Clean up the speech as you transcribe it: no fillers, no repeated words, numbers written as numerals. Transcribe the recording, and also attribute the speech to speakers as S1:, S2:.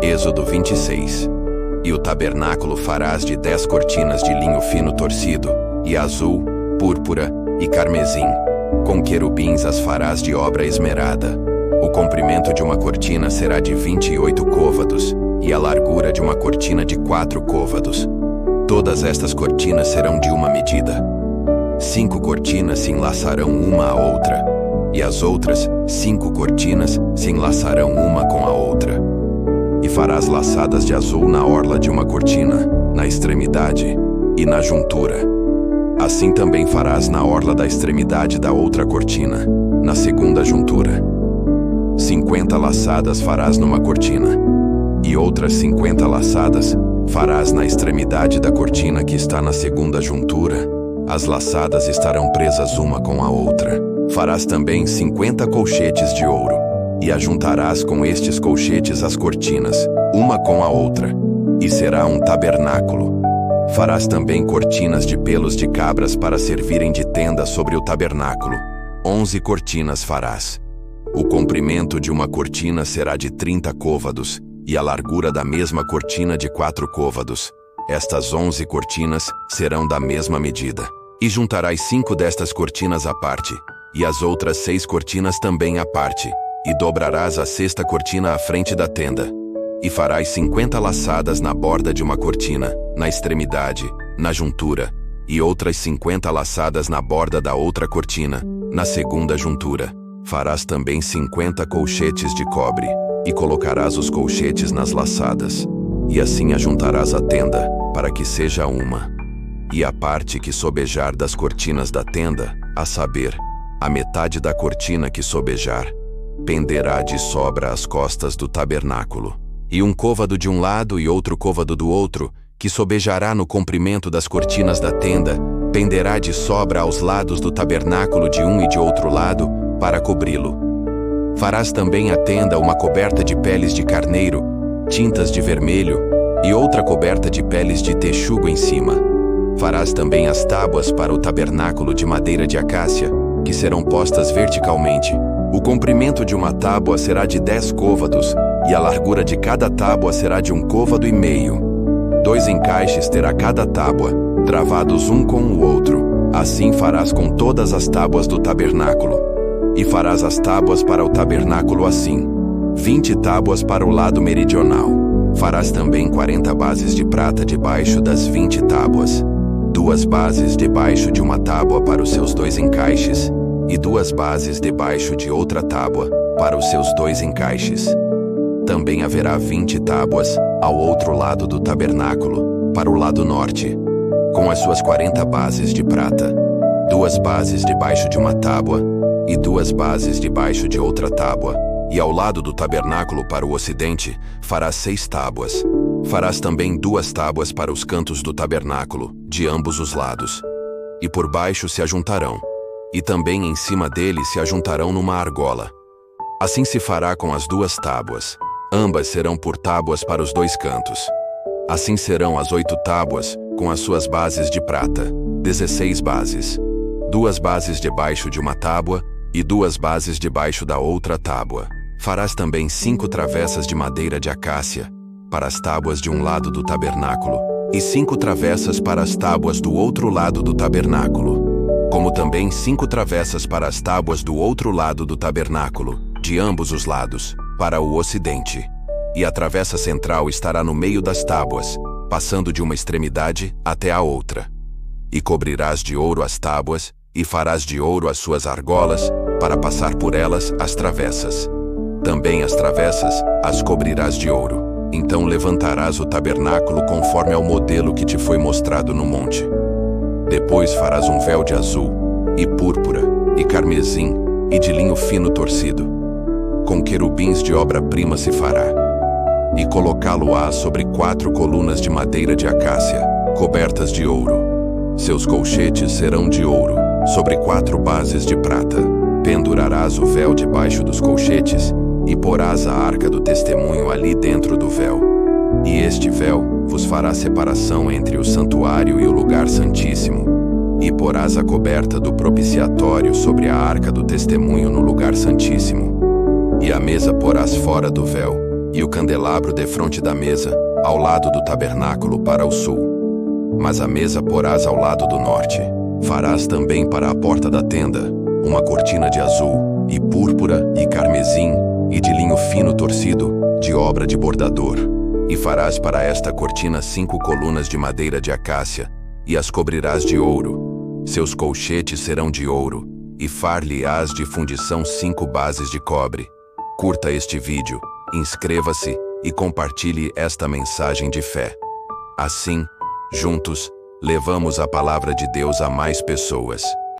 S1: Êxodo 26. E o tabernáculo farás de 10 cortinas de linho fino torcido, e azul, púrpura e carmesim. Com querubins as farás de obra esmerada. O comprimento de uma cortina será de 28 côvados, e a largura de uma cortina de 4 côvados. Todas estas cortinas serão de uma medida. 5 cortinas se enlaçarão uma à outra, e as outras 5 cortinas se enlaçarão uma com a outra. E farás laçadas de azul na orla de uma cortina, na extremidade e na juntura. Assim também farás na orla da extremidade da outra cortina, na segunda juntura. 50 laçadas farás numa cortina, e outras 50 laçadas farás na extremidade da cortina que está na segunda juntura. As laçadas estarão presas uma com a outra. Farás também 50 colchetes de ouro, e ajuntarás com estes colchetes as cortinas, uma com a outra, e será um tabernáculo. Farás também cortinas de pelos de cabras para servirem de tenda sobre o tabernáculo. 11 cortinas farás. O comprimento de uma cortina será de 30 côvados, e a largura da mesma cortina de 4 côvados. Estas 11 cortinas serão da mesma medida. E juntarás 5 destas cortinas à parte, e as outras 6 cortinas também à parte, e dobrarás a 6ª cortina à frente da tenda. E farás 50 laçadas na borda de uma cortina, na extremidade, na juntura, e outras 50 laçadas na borda da outra cortina, na segunda juntura. Farás também 50 colchetes de cobre, e colocarás os colchetes nas laçadas. E assim ajuntarás a tenda, para que seja uma. E a parte que sobejar das cortinas da tenda, a saber, a metade da cortina que sobejar, penderá de sobra às costas do tabernáculo. E um côvado de um lado e outro côvado do outro, que sobejará no comprimento das cortinas da tenda, penderá de sobra aos lados do tabernáculo de um e de outro lado, para cobri-lo. Farás também à tenda uma coberta de peles de carneiro, tintas de vermelho, e outra coberta de peles de texugo em cima. Farás também as tábuas para o tabernáculo de madeira de acácia, que serão postas verticalmente. O comprimento de uma tábua será de 10 côvados, e a largura de cada tábua será de 1,5 côvado. 2 encaixes terá cada tábua, travados um com o outro. Assim farás com todas as tábuas do tabernáculo. E farás as tábuas para o tabernáculo assim: 20 tábuas para o lado meridional. Farás também 40 bases de prata debaixo das 20 tábuas. 2 bases debaixo de uma tábua para os seus 2 encaixes, e 2 bases debaixo de outra tábua para os seus 2 encaixes. Também haverá 20 tábuas ao outro lado do tabernáculo, para o lado norte, com as suas 40 bases de prata. 2 bases debaixo de uma tábua, e 2 bases debaixo de outra tábua. E ao lado do tabernáculo para o ocidente, farás 6 tábuas. Farás também 2 tábuas para os cantos do tabernáculo, de ambos os lados. E por baixo se ajuntarão, e também em cima deles se ajuntarão numa argola. Assim se fará com as 2 tábuas. Ambas serão por tábuas para os 2 cantos. Assim serão as 8 tábuas, com as suas bases de prata, 16 bases. 2 bases debaixo de uma tábua, e 2 bases debaixo da outra tábua. Farás também 5 travessas de madeira de acácia, para as tábuas de um lado do tabernáculo, e 5 travessas para as tábuas do outro lado do tabernáculo, como também 5 travessas para as tábuas do outro lado do tabernáculo, de ambos os lados, para o ocidente. E a travessa central estará no meio das tábuas, passando de uma extremidade até a outra. E cobrirás de ouro as tábuas, e farás de ouro as suas argolas, para passar por elas as travessas. Também as travessas as cobrirás de ouro. Então levantarás o tabernáculo conforme ao modelo que te foi mostrado no monte. Depois farás um véu de azul, e púrpura, e carmesim, e de linho fino torcido. Com querubins de obra-prima se fará. E colocá-lo-á sobre 4 colunas de madeira de acácia, cobertas de ouro. Seus colchetes serão de ouro, sobre 4 bases de prata. Pendurarás o véu debaixo dos colchetes, e porás a arca do testemunho ali dentro do véu. E este véu vos fará separação entre o santuário e o lugar santíssimo. E porás a coberta do propiciatório sobre a arca do testemunho no lugar santíssimo. E a mesa porás fora do véu, e o candelabro defronte da mesa, ao lado do tabernáculo para o sul. Mas a mesa porás ao lado do norte. Farás também para a porta da tenda uma cortina de azul, e púrpura, e carmesim, e de linho fino torcido, de obra de bordador. E farás para esta cortina 5 colunas de madeira de acácia, e as cobrirás de ouro. Seus colchetes serão de ouro, e far-lhe-ás de fundição 5 bases de cobre. Curta este vídeo, inscreva-se e compartilhe esta mensagem de fé. Assim, juntos, levamos a palavra de Deus a mais pessoas.